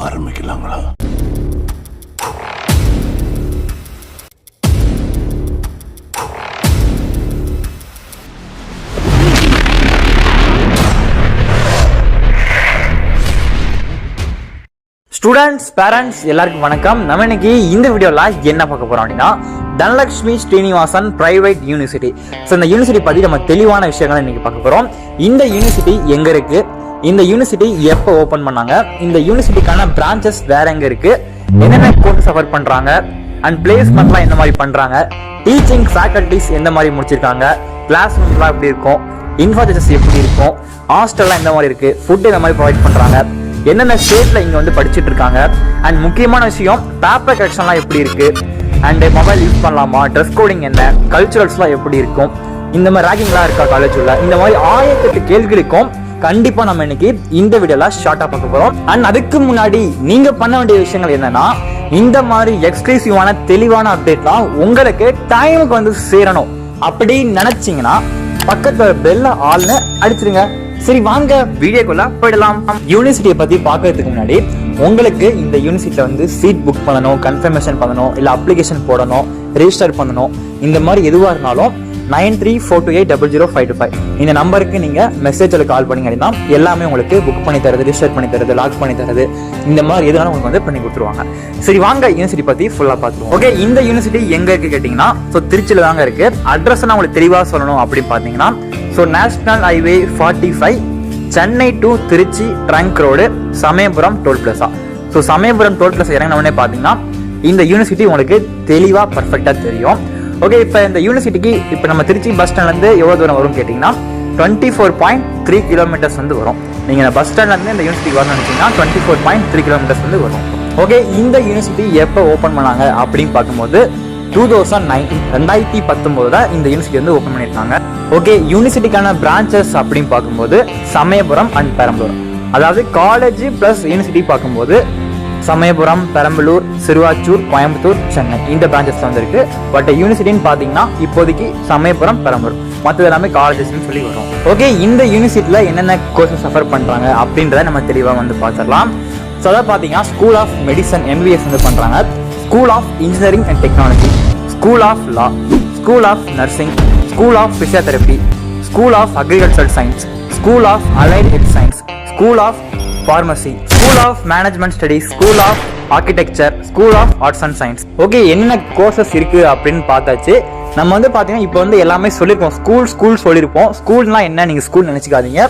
ஆரம்பிக்கலாங்களா? Students, parents எல்லாருக்கும் வணக்கம். நம்ம இன்னைக்கு இந்த வீடியோல என்ன பார்க்க போறோம் அப்படின்னா, Dhanalakshmi Srinivasan private university. So இந்த யூனிவர்சிட்டி பத்தி நம்ம தெளிவான விஷயங்களை இன்னைக்கு பார்க்க போறோம். இந்த யூனிவர்சிட்டி எங்க இருக்கு, இந்த யூனிவர்சிட்டி எப்போ ஓபன் பண்ணாங்க, இந்த யூனிவர்சிட்டிக்கான பிரான்ச்சஸ் வேற எங்க இருக்கு, என்னென்ன கோர்ஸ் சஃபர் பண்றாங்க, அண்ட் பிளேஸ்மெண்ட்லாம் எந்த மாதிரி பண்றாங்க, டீச்சிங் ஃபேக்கல்டிஸ் எந்த மாதிரி முடிச்சிருக்காங்க, கிளாஸ் ரூம்லாம் எப்படி இருக்கும், இன்ஃப்ராஸ்ட்ரக்சர்ஸ் எப்படி இருக்கும், ஹாஸ்டல்லாம் எந்த மாதிரி இருக்கு, ஃபுட் எந்த மாதிரி ப்ரொவைட் பண்றாங்க, என்னென்ன ஸ்டேட்ல இங்க வந்து படிச்சுட்டு இருக்காங்க, அண்ட் முக்கியமான விஷயம் பேப்பர் கரெக்ஷன்லாம் எப்படி இருக்கு, அண்ட் மொபைல் யூஸ் பண்ணலாமா, ட்ரெஸ் கோடிங் என்ன, கல்ச்சுரல்ஸ்லாம் எப்படி இருக்கும், இந்த மாதிரி ரேகிங்லாம் இருக்கா காலேஜ் உள்ள, இந்த மாதிரி 1008 கேள்விகளுக்கும் கண்டிப்பா நம்ம இன்னைக்கு இந்த வீடியோல ஷார்ட்டா பார்க்க போறோம். அண்ட் அதுக்கு முன்னாடி நீங்க பண்ண வேண்டிய விஷயங்கள் என்னன்னா, இந்த மாதிரி எக்ஸ்க்ளூசிவான தெளிவான அப்டேட்லாம் உங்களுக்கு டைமுக்கு வந்து சேரணும் அப்படின்னு நினைச்சீங்கன்னா பக்கத்துல பெல்ல ஆல்னு அடிச்சிருங்க. சரி, வாங்க வீடியோக்குள்ள போயிடலாம். யூனிவர்சிட்டியை பத்தி பாக்குறதுக்கு முன்னாடி உங்களுக்கு இந்த யூனிவர்சிட்டியில வந்து சீட் புக் பண்ணணும், கன்ஃபர்மேஷன் பண்ணணும், இல்ல அப்ளிகேஷன் போடணும், ரெஜிஸ்டர் பண்ணணும், இந்த மாதிரி எதுவா இருந்தாலும் 9342800525 இந்த நம்பருக்கு நீங்க மெசேஜ்ல கால் பண்ணீங்க அப்படின்னா எல்லாமே உங்களுக்கு புக் பண்ணி தரது, ரெஜிஸ்டர் பண்ணி தரது, லாக் பண்ணி தரது, இந்த மாதிரி எதுனாலும் உங்களுக்கு வந்து பண்ணி கொடுத்துருவாங்க. சரி, வாங்க யூனிவர்சிட்டி பத்தி ஃபுல்லா பார்த்துருவோம். ஓகே, இந்த யூனிவர்சிட்டி எங்க இருக்கு கேட்டீங்கன்னா, ஸோ திருச்சியில தாங்க இருக்கு. அட்ரஸ் நான் உங்களுக்கு தெளிவா சொல்லணும் அப்படின்னு பாத்தீங்கன்னா, so national highway 45 Chennai to Trichy trunk road, Samayapuram toll plaza. So Samayapuram toll plaza இறங்கினவொடனே பார்த்தீங்கன்னா இந்த யூனிவர்சிட்டி உங்களுக்கு தெளிவாக பர்ஃபெக்டாக தெரியும். ஓகே, இப்போ இந்த யூனிவர்சிட்டிக்கு இப்போ நம்ம திருச்சி பஸ் ஸ்டாண்ட்லேருந்து எவ்வளோ தூரம் வரும் கேட்டிங்கன்னா 24.3 கிலோமீட்டர்ஸ் வந்து வரும். நீங்கள் பஸ் ஸ்டாண்ட்லேருந்து இந்த யூனிவர்சிட்டிக்கு வரணும்னு நினச்சிங்கன்னா 24.3 கிலோமீட்டர்ஸ் வந்து வரும். ஓகே, இந்த யூனிவர்சிட்டி எப்போ ஓப்பன் பண்ணாங்க அப்படின்னு பார்க்கும்போது 2019 இந்த யூனிவர்சிட்டி வந்து ஓப்பன் பண்ணியிருக்காங்க. ஓகே, யூனிவர்சிட்டிக்கான பிரான்ச்சஸ் அப்படின்னு பார்க்கும்போது சமயபுரம் அண்ட் பெரம்பலூர், அதாவது காலேஜ் பிளஸ் யூனிவர்சிட்டி பார்க்கும்போது சமயபுரம், பெரம்பலூர், சிறுவாச்சூர், கோயம்புத்தூர், சென்னை இந்த பிரான்ச்சஸ் வந்துருக்கு. பட் யூனிவர்சிட்டின்னு பார்த்தீங்கன்னா இப்போதைக்கு சமயபுரம், பெரம்பலூர், மற்றது எல்லாமே காலேஜஸ்ன்னு சொல்லி வரும். ஓகே, இந்த யூனிவர்சிட்டியில் என்னென்ன கோர்சஸ் சஃபர் பண்ணுறாங்க அப்படின்றத நம்ம தெளிவாக வந்து பார்த்துடலாம். ஸோ அதாவது பார்த்தீங்கன்னா ஸ்கூல் ஆஃப் மெடிசன் எம்பிபிஎஸ் வந்து பண்ணுறாங்க, school of engineering and technology, school of law, school of nursing, school of physiotherapy, school of agricultural science, school of allied health science, school of pharmacy, school of management studies, school of architecture, school of arts and science. Okay, என்னென்ன courses இருக்கு அப்படின்னு பார்த்தாச்சு. நம்ம வந்து பார்த்தீங்கன்னா இப்போ வந்து எல்லாமே சொல்லியிருப்போம், ஸ்கூல் சொல்லியிருப்போம். ஸ்கூல்னா என்ன, நீங்கள் ஸ்கூல் நினச்சிக்காதீங்க.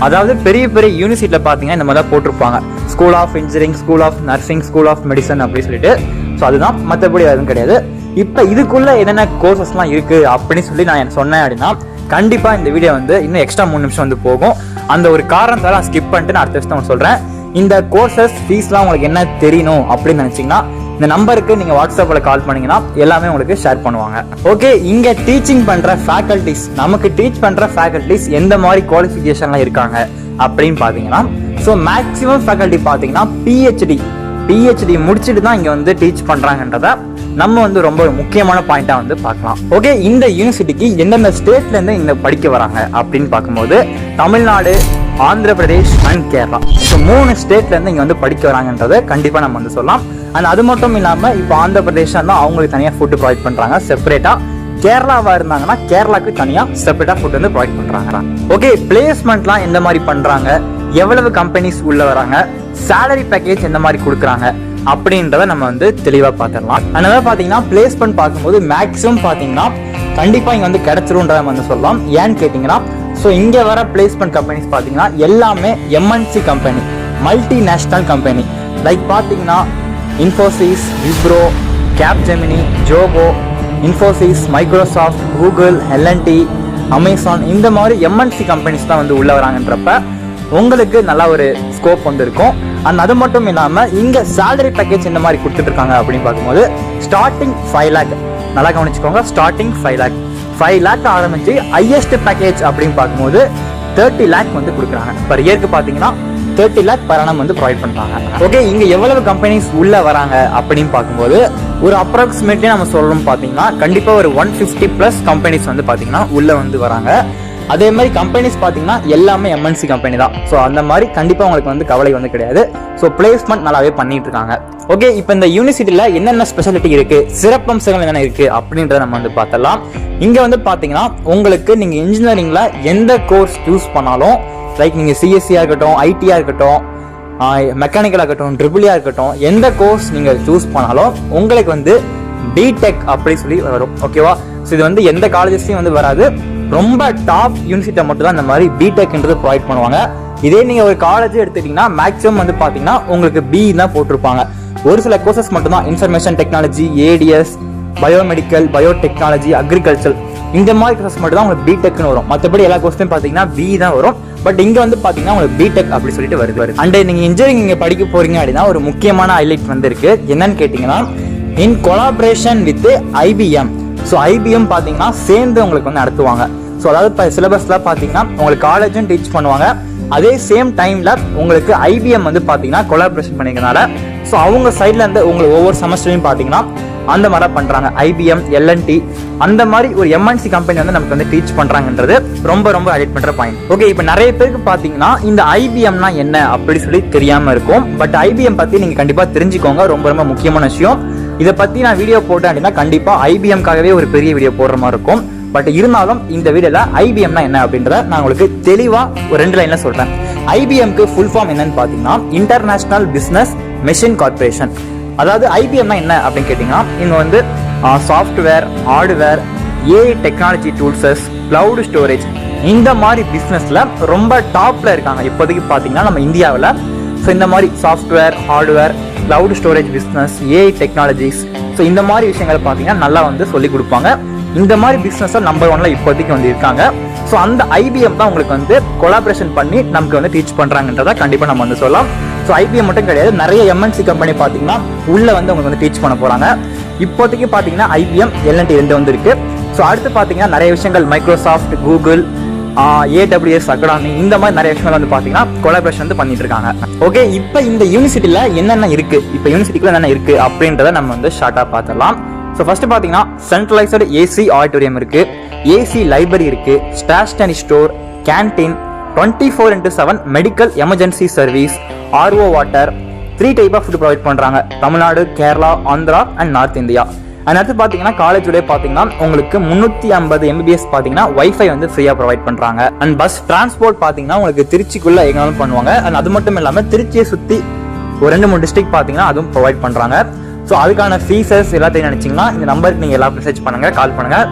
அதாவது பெரிய பெரிய யூனிவர்சிட்டியில் பார்த்தீங்கன்னா இந்த மாதிரி தான் போட்டிருப்பாங்க, school of engineering, school of nursing, school of medicine அப்படின்னு சொல்லிட்டு. ஸோ அதுதான், மற்றபடி எதுவும் கிடையாது. இப்போ இதுக்குள்ள என்னென்ன கோர்சஸ்லாம் இருக்கு அப்படின்னு சொல்லி நான் சொன்னேன் அப்படின்னா கண்டிப்பாக இந்த வீடியோ வந்து இன்னும் எக்ஸ்ட்ரா 3 நிமிஷம் வந்து போகும். அந்த ஒரு காரணத்தால் நான் ஸ்கிப் பண்ணிட்டு நான் அடுத்த விஷயம் சொல்கிறேன். இந்த கோர்சஸ் ஃபீஸ்லாம் உங்களுக்கு என்ன தெரியணும் அப்படின்னு நினச்சிங்கன்னா இந்த நம்பருக்கு நீங்கள் வாட்ஸ்அப்பில் கால் பண்ணிங்கன்னா எல்லாமே உங்களுக்கு ஷேர் பண்ணுவாங்க. ஓகே, இங்கே டீச்சிங் பண்ணுற ஃபேக்கல்டிஸ், நமக்கு டீச் பண்ணுற ஃபேக்கல்டிஸ் எந்த மாதிரி குவாலிஃபிகேஷன்லாம் இருக்காங்க அப்படின்னு பார்த்தீங்கன்னா, ஸோ மேக்ஸிமம் ஃபேக்கல்டி பார்த்தீங்கன்னா பிஹெச்டி முடிச்சுட்டு தான் இங்கே வந்து டீச் பண்ணுறாங்கன்றத நம்ம வந்து ரொம்ப முக்கியமான பாயிண்டா வந்து பார்க்கலாம். ஓகே, இந்த யூனிவர்சிட்டிக்கு எந்தெந்த ஸ்டேட்ல இருந்து இங்க படிக்க வராங்க அப்படின்னு பார்க்கும்போது தமிழ்நாடு, ஆந்திர பிரதேஷ் அண்ட் கேரளா, ஸோ 3 ஸ்டேட்ல இருந்து இங்க வந்து படிக்க வராங்கன்றதை கண்டிப்பா நம்ம வந்து சொல்லலாம். அண்ட் அது மட்டும் இல்லாம இப்போ ஆந்திர பிரதேஷ் தான் அவங்களுக்கு தனியாக ஃபுட் ப்ரொவைட் பண்றாங்க செப்பரேட்டா. கேரளாவா இருந்தாங்கன்னா கேரளாக்கு தனியா செப்பரேட்டா ஃபுட் வந்து ப்ரொவைட் பண்றாங்க. ஓகே, பிளேஸ்மெண்ட்லாம் எந்த மாதிரி பண்றாங்க, எவ்வளவு கம்பெனிஸ் உள்ள வராங்க, சேலரி பேக்கேஜ் எந்த மாதிரி கொடுக்குறாங்க அப்படின்றத நம்ம வந்து தெளிவாக பார்த்துடலாம். அதனால பார்த்தீங்கன்னா பிளேஸ்மெண்ட் பார்க்கும்போது மேக்ஸிமம் பார்த்தீங்கன்னா கண்டிப்பாக இங்கே வந்து கிடைச்சிருன்றத வந்து சொல்லலாம். ஏன்னு கேட்டிங்கன்னா, ஸோ இங்கே வர பிளேஸ்மெண்ட் கம்பெனிஸ் பார்த்தீங்கன்னா எல்லாமே MNC company, multinational company. Like பார்த்தீங்கன்னா Infosys, Wipro, Capgemini, Zoho, Infosys, Microsoft, Google, L&T, Amazon, இந்த மாதிரி எம்என்சி கம்பெனிஸ் தான் வந்து உள்ள வராங்கன்றப்ப உங்களுக்கு நல்ல ஒரு ஸ்கோப் வந்து இருக்கும். அண்ட் அது மட்டும் இல்லாமல் இங்கே சேலரி பேக்கேஜ் இந்த மாதிரி கொடுத்துட்டு இருக்காங்க அப்படின்னு பார்க்கும்போது ஸ்டார்டிங் 5 lakh, நல்லா கவனிச்சுக்கோங்க, ஸ்டார்டிங் 5 lakh ஆரம்பிச்சு ஹையஸ்ட் பேக்கேஜ் அப்படின்னு பார்க்கும்போது 30 lakh வந்து கொடுக்குறாங்க. பர் இயருக்கு பார்த்தீங்கன்னா 30 lakh per annum வந்து ப்ரொவைட் பண்ணுறாங்க. ஓகே, இங்கே எவ்வளவு கம்பெனிஸ் உள்ள வராங்க அப்படின்னு பார்க்கும்போது ஒரு அப்ராக்சிமேட்லி நம்ம சொல்லணும் பார்த்தீங்கன்னா கண்டிப்பாக ஒரு 150+ கம்பெனிஸ் வந்து பார்த்தீங்கன்னா உள்ள வந்து வராங்க. அதே மாதிரி கம்பெனிஸ் பார்த்தீங்கன்னா எல்லாமே எம்என்சி கம்பெனி தான். ஸோ அந்த மாதிரி கண்டிப்பாக உங்களுக்கு வந்து கவலை வந்து கிடையாது. ஸோ பிளேஸ்மெண்ட் நல்லாவே பண்ணிட்டு இருக்காங்க. ஓகே, இப்போ இந்த யூனிவர்சிட்டியில் என்னென்ன ஸ்பெஷாலிட்டி இருக்கு, சிறப்பம்சங்கள் என்னென்ன இருக்கு அப்படின்றத நம்ம வந்து பார்த்தலாம். இங்க வந்து பார்த்தீங்கன்னா உங்களுக்கு நீங்க இன்ஜினியரிங்ல எந்த கோர்ஸ் சூஸ் பண்ணாலும், லைக் நீங்க சிஎஸ்சியா இருக்கட்டும், ஐடியா இருக்கட்டும், மெக்கானிக்கலாக இருக்கட்டும், ட்ரிபிளியா இருக்கட்டும், எந்த கோர்ஸ் நீங்க சூஸ் பண்ணாலும் உங்களுக்கு வந்து பிடெக் அப்படி சொல்லி வரும். ஓகேவா? ஸோ இது வந்து எந்த காலேஜஸ்லையும் வந்து வராது. ரொம்ப டாப் யூனிவர்சிட்டியை மட்டும் தான் இந்த மாதிரி பிடெக்ன்றது ப்ரொவைட் பண்ணுவாங்க. இதே நீங்க ஒரு காலேஜ் எடுத்துட்டீங்கன்னா மேக்ஸிமம் வந்து பாத்தீங்கன்னா உங்களுக்கு பி தான் போட்டிருப்பாங்க. ஒரு சில கோர்சஸ் மட்டும் தான், information technology, ADS, biomedical, biotechnology, agriculture, இந்த மாதிரி கோர்சஸ் மட்டும் தான் உங்களுக்கு பிடெக்னு வரும். மற்றபடி எல்லா கோர்ஸ்லையும் பாத்தீங்கன்னா பி தான் வரும். பட் இங்க வந்து பாத்தீங்கன்னா உங்களுக்கு பிடெக் அப்படி சொல்லிட்டு வருது. அண்ட் நீங்க இன்ஜினியரிங் இங்க படிக்க போறீங்க அப்படின்னா ஒரு முக்கியமான ஹைலைட் வந்து இருக்கு. என்னன்னு கேட்டீங்கன்னா, இன் collaboration with IBM. So IBM பாத்தீங்கன்னா சேர்ந்து உங்களுக்கு வந்து நடத்துவாங்க. ஸோ அதாவது இப்போ சிலபஸ்ல பாத்தீங்கன்னா உங்களுக்கு காலேஜும் டீச் பண்ணுவாங்க. அதே சேம் டைம்ல உங்களுக்கு ஐபிஎம் வந்து பாத்தீங்கன்னா கொலாபரேஷன் பண்ணிக்கிறதுனால ஸோ அவங்க சைட்ல இருந்து உங்களுக்கு ஒவ்வொரு செமஸ்டரையும் பாத்தீங்கன்னா அந்த மாதிரி பண்றாங்க. ஐபிஎம், எல்என்டி, அந்த மாதிரி ஒரு எம்என்சி கம்பெனி வந்து நமக்கு வந்து டீச் பண்றாங்கன்றது ரொம்ப ரொம்ப ஹைலைட் பண்ற பாயிண்ட். ஓகே, இப்போ நிறைய பேருக்கு பாத்தீங்கன்னா இந்த ஐபிஎம்னா என்ன அப்படி சொல்லி தெரியாம இருக்கும். பட் ஐபிஎம் பத்தி நீங்க கண்டிப்பா தெரிஞ்சுக்கோங்க, ரொம்ப ரொம்ப முக்கியமான விஷயம். இதை பத்தி நான் வீடியோ போட்டேன் அப்படின்னா கண்டிப்பா ஐபிஎம்காகவே ஒரு பெரிய வீடியோ போடுற மாதிரி இருக்கும். பட் இருந்தாலும் இந்த வீடியோல ஐபிஎம்னா என்ன அப்படின்றத நான் உங்களுக்கு தெளிவா ஒரு 2 லைன்ல சொல்றேன். ஐபிஎம்க்கு ஃபுல் ஃபார்ம் என்னன்னு பாத்தீங்கன்னா இன்டர்நேஷனல் பிசினஸ் மெஷின் கார்பரேஷன். அதாவது ஐபிஎம்னா என்ன அப்படின்னு கேட்டீங்கன்னா, இங்க வந்து software, hardware, AI technology tools, cloud storage, இந்த மாதிரி பிசினஸ்ல ரொம்ப டாப்ல இருக்காங்க இப்போதைக்கு பாத்தீங்கன்னா நம்ம இந்தியாவில். ஸோ இந்த மாதிரி software, hardware, cloud storage business, AI technologies, so இந்த மாதிரி விஷயங்களை பார்த்தீங்கன்னா நல்லா வந்து சொல்லி கொடுப்பாங்க. இந்த மாதிரி பிசினஸ் நம்பர் 1ல இப்போதைக்கு வந்து இருக்காங்க. ஸோ அந்த ஐபிஎம் தான் உங்களுக்கு வந்து கொலாபரேஷன் பண்ணி நமக்கு வந்து டீச் பண்றாங்கன்றத கண்டிப்பா நம்ம வந்து சொல்லலாம். ஸோ ஐபிஎம் மட்டும் கிடையாது, நிறைய எம்என்சி கம்பெனி பார்த்தீங்கன்னா உள்ள வந்து உங்களுக்கு வந்து டீச் பண்ண போறாங்க. இப்போதைக்கு பார்த்தீங்கன்னா ஐபிஎம், எல்என்டி 2 வந்து இருக்கு. ஸோ அடுத்து பார்த்தீங்கன்னா நிறைய விஷயங்கள் மைக்ரோசாஃப்ட், கூகுள், AWS, அகாடமி, இந்த மாதிரி நிறைய விஷயங்கள் வந்து பாத்தீங்கன்னா கொலாபரேஷன் வந்து பண்ணிட்டு இருக்காங்க. ஓகே, இப்போ இந்த யூனிவர்சிட்டியில என்னென்ன இருக்கு, இப்போ யூனிவர்சிட்டிக்குள்ள என்னென்ன இருக்கு அப்படின்றத நம்ம வந்து ஷார்ட்டா பார்த்துடலாம். ஸோ ஃபர்ஸ்ட் பாத்தீங்கன்னா சென்ட்ரலைஸ்டு ஏசி ஆடிட்டோரியம் இருக்கு, ஏசி லைப்ரரி இருக்கு, stationery store, canteen, 24/7 medical emergency service, RO water, 3 type of food provide பண்றாங்க. Tamil Nadu, Kerala, Andhra and north India. அடுத்து பார்த்தீங்கன்னா காலேஜ்லேயே பார்த்தீங்கன்னா உங்களுக்கு 350 MBBS பார்த்தீங்கன்னா வைஃபை வந்து ஃப்ரீயாக ப்ரொவைட் பண்ணுறாங்க. அண்ட் பஸ் டிரான்ஸ்போர்ட் பார்த்தீங்கன்னா உங்களுக்கு திருச்சிக்குள்ளே எங்கனாலும் பண்ணுவாங்க. அண்ட் அது மட்டும் இல்லாமல் திருச்சியை சுற்றி ஒரு 2-3 டிஸ்ட்ரிக்ட் பார்த்தீங்கன்னா அதுவும் ப்ரொவைட் பண்ணுறாங்க. ஸோ அதுக்கான ஃபீஸஸ் எல்லாத்தையும் நினச்சிங்கன்னா இந்த நம்பருக்கு நீங்கள் எல்லாம் மெசேஜ் பண்ணுங்கள், கால் பண்ணுங்கள்,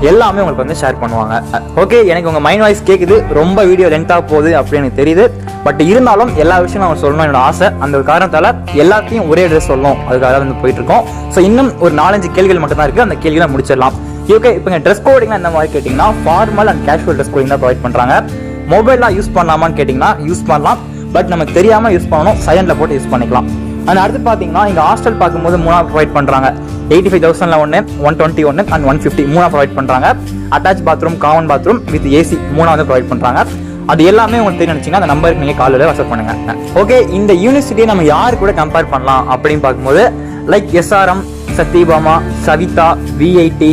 எல்லாமே உங்களுக்கு வந்து ஷேர் பண்ணுவாங்க. ஓகே, எனக்கு உங்கள் மைண்ட் வாய்ஸ் கேட்குது, ரொம்ப வீடியோ லென்த்தாக போகுது அப்படின்னு எனக்கு தெரியுது. பட் இருந்தாலும் எல்லா விஷயமும் அவங்க சொல்லணும் என்னோட ஆசை. அந்த ஒரு காரணத்தால் எல்லாத்தையும் ஒரே ட்ரெஸ் சொல்லணும், அதுக்காக வந்து போயிட்டு இருக்கோம். ஸோ இன்னும் ஒரு 4-5 கேள்விகள் மட்டும் தான் இருக்குது, அந்த கேள்விகளை முடிச்சிடலாம். ஓகே, இப்போ ட்ரெஸ் கோடிங்னா இந்த மாதிரி கேட்டிங்கன்னா formal and casual dress coding தான் ப்ரொவைட் பண்ணுறாங்க. மொபைல்லாம் யூஸ் பண்ணலாமான்னு கேட்டிங்கன்னா யூஸ் பண்ணலாம். பட் நமக்கு தெரியாமல் யூஸ் பண்ணணும், சைலண்டில் போட்டு யூஸ் பண்ணிக்கலாம். அண்ட் அடுத்து பார்த்தீங்கன்னா இங்கே ஹாஸ்டல் பார்க்கும்போது 3 ப்ரொவைட் பண்ணுறாங்க. 85,000 ஒன்று, 120 அண்ட் 150 3 ப்ரொவைட் பண்ணுறாங்க. Attach bathroom, common bathroom with AC 3 வந்து ப்ரொவைட் பண்ணுறாங்க. அது எல்லாமே உங்களுக்கு தெரியும் நினைச்சீங்கன்னா அந்த நம்பருக்கு நீங்கள் காலையில் வாட்ஸ்அப் பண்ணுங்க. ஓகே, இந்த யூனிவர்சிட்டியை நம்ம யார் கூட கம்பேர் பண்ணலாம் அப்படின்னு பார்க்கும்போது like SRM, Sathyabama, Saveetha, VIT,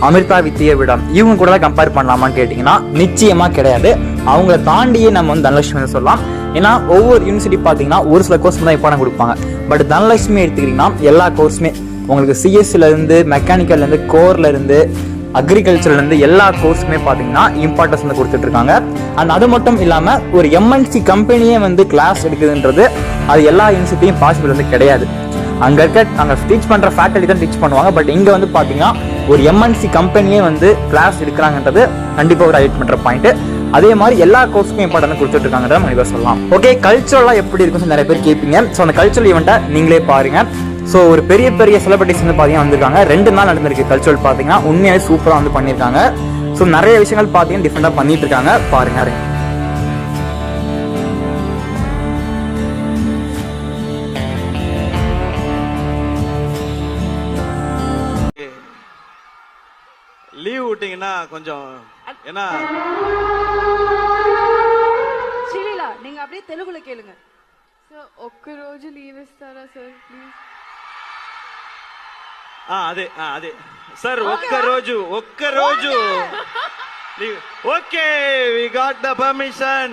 Amrita Vidyapeetham, இவங்க கூட தான் கம்பேர் பண்ணலாமான்னு கேட்டிங்கன்னா நிச்சயமா கிடையாது. அவங்கள தாண்டியே நம்ம வந்து தனலட்சுமி சொல்லலாம். ஏன்னா ஒவ்வொரு யூனிவர்சிட்டி பார்த்தீங்கன்னா ஒரு சில கோர்ஸ் தான் இப்போ கொடுப்பாங்க. பட் தனலட்சுமி எடுத்துக்கிட்டிங்கன்னா எல்லா கோர்ஸுமே உங்களுக்கு சிஎஸ்சில இருந்து, மெக்கானிக்கல்ல இருந்து, கோர்ல இருந்து, அக்ரிகல்ச்சர்ல இருந்து எல்லா கோர்ஸுமே பார்த்தீங்கன்னா இம்பார்ட்டன்ஸ் வந்து கொடுத்துட்டு இருக்காங்க. அண்ட் அது மட்டும் இல்லாமல் ஒரு MNC கம்பெனியே வந்து கிளாஸ் எடுக்குதுன்றது அது எல்லா யூனிவர்சிட்டியும் பாசிபிள் வந்து கிடையாது. அங்கே டீச் பண்ணுற ஃபேக்கல்ட்டி தான் டீச் பண்ணுவாங்க. பட் இங்கே வந்து பார்த்தீங்கன்னா ஒரு MNC கம்பெனியே வந்து கிளாஸ் எடுக்கிறாங்கன்றது கண்டிப்பாக ஒரு ஹைலைட் பண்ணுற பாயிண்ட். அதே மாதிரி எல்லா கோர்ஸுக்கும் இம்பார்ட்டன்ஸ் கொடுத்துட்டு இருக்காங்கன்றத நம்ம சொல்லலாம். ஓகே, கல்ச்சரலாக எப்படி இருக்குன்னு நிறைய பேர் கேட்பீங்க. ஸோ அந்த கல்ச்சரல் ஈவெண்ட்டை நீங்களே பாருங்க. ஸோ ஒரு பெரிய பெரிய செலிபிரிட்டிஸ் வந்து பார்த்தீங்கன்னா வந்திருக்காங்க. 2 நாள் நடந்திருக்கு கல்ச்சரல். பார்த்தீங்கன்னா உண்மையாகவே சூப்பராக வந்து பண்ணியிருக்காங்க. ஸோ நிறைய விஷயங்கள் பார்த்தீங்கன்னா டிஃப்ரெண்டாக பண்ணிட்டு இருக்காங்க, பாருங்க. லீவ் விட்டீங்கன்னா கொஞ்சம் ஏன்னா శ్రీలీల நீங்க அப்படியே తెలుగులో கேளுங்க. సార్ ఒక్క రోజు లీవ్ ఇస్తారా సార్ ప్లీజ్? అదే సార్ ఒక్క రోజు okay, we got the permission.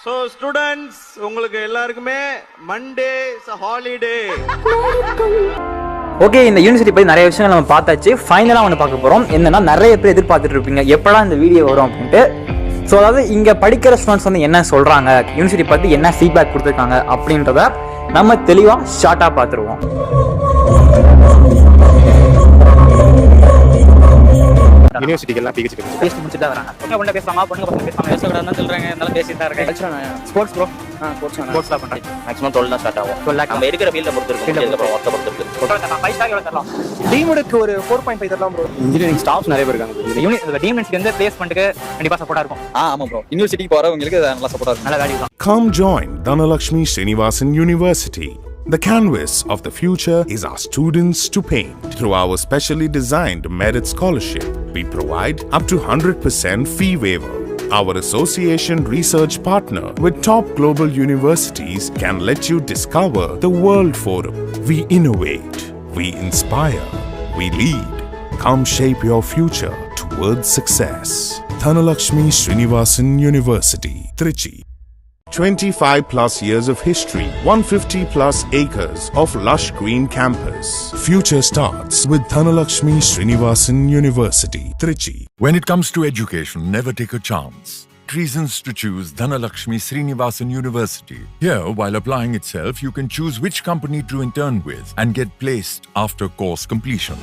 So students, உங்களுக்கு எல்லாருக்குமே Monday is a holiday. Okay, இந்த யூனிவர்சிட்டி பற்றி நிறைய விஷயங்கள் நம்ம பார்த்தாச்சு. ஃபைனலாக ஒன்று பார்க்க போகிறோம். என்னன்னா, நிறைய பேர் எதிர்பார்த்துட்டு இருப்பீங்க எப்படா இந்த வீடியோ வரும் அப்படின்ட்டு. ஸோ அதாவது இங்கே படிக்கிற ஸ்டூடெண்ட்ஸ் வந்து என்ன சொல்கிறாங்க, யூனிவர்சிட்டி பற்றி என்ன ஃபீட்பேக் கொடுத்துருக்காங்க அப்படின்றத நம்ம தெளிவாக ஷார்ட்டாக பார்த்துருவோம். யூனிவர்சிட்டிக்கு எல்லாம் பிஹெச்டி பேசி முடிச்சுட்டு தான் வராங்க. பொண்ணு பேசுவாங்க, பொண்ணுங்க பசங்க பேசுவாங்க. பேசக்கூடாதுன்னு சொல்கிறாங்க, இருந்தாலும் பேசிட்டு தான் இருக்கேன். ஸ்போர்ட்ஸ் ப்ரோ, ஸ்போர்ட்ஸ் தான் பண்ணுறேன். மேக்ஸிமம் 12 தான் ஸ்டார்ட் ஆகும். 12 நம்ம இருக்கிற ஃபீல்ட பொறுத்து இருக்கு, அப்புறம் ஒர்க்க பொறுத்து இருக்கு. 5 ஸ்டார் எவ்வளோ தரலாம்? டீமுக்கு ஒரு 4.5 தரலாம் ப்ரோ. இன்ஜினியரிங் ஸ்டாஃப்ஸ் நிறைய பேர் இருக்காங்க. இந்த டீம்ஸ்க்கு வந்து பிளேஸ்மெண்ட்டுக்கு கண்டிப்பாக சப்போர்ட்டாக இருக்கும். ஆமா ப்ரோ, யூனிவர்சிட்டிக்கு போறவங்களுக்கு நல்லா சப்போர்ட்டா இருக்கும். நல்ல வேல்யூ தான். Come join Dhanalakshmi Srinivasan University. The canvas of the future is our students to paint. Through our specially designed merit scholarship, we provide up to 100% fee waiver. Our association research partner with top global universities can let you discover the World Forum. We innovate, we inspire, we lead. Come shape your future towards success. Dhanalakshmi Srinivasan University, Trichy. 25 plus years of history, 150 plus acres of lush green campus. Future starts with Dhanalakshmi Srinivasan University, Trichy. When it comes to education, never take a chance. Reasons to choose Dhanalakshmi Srinivasan University. Here, while applying itself, you can choose which company to intern with and get placed after course completion.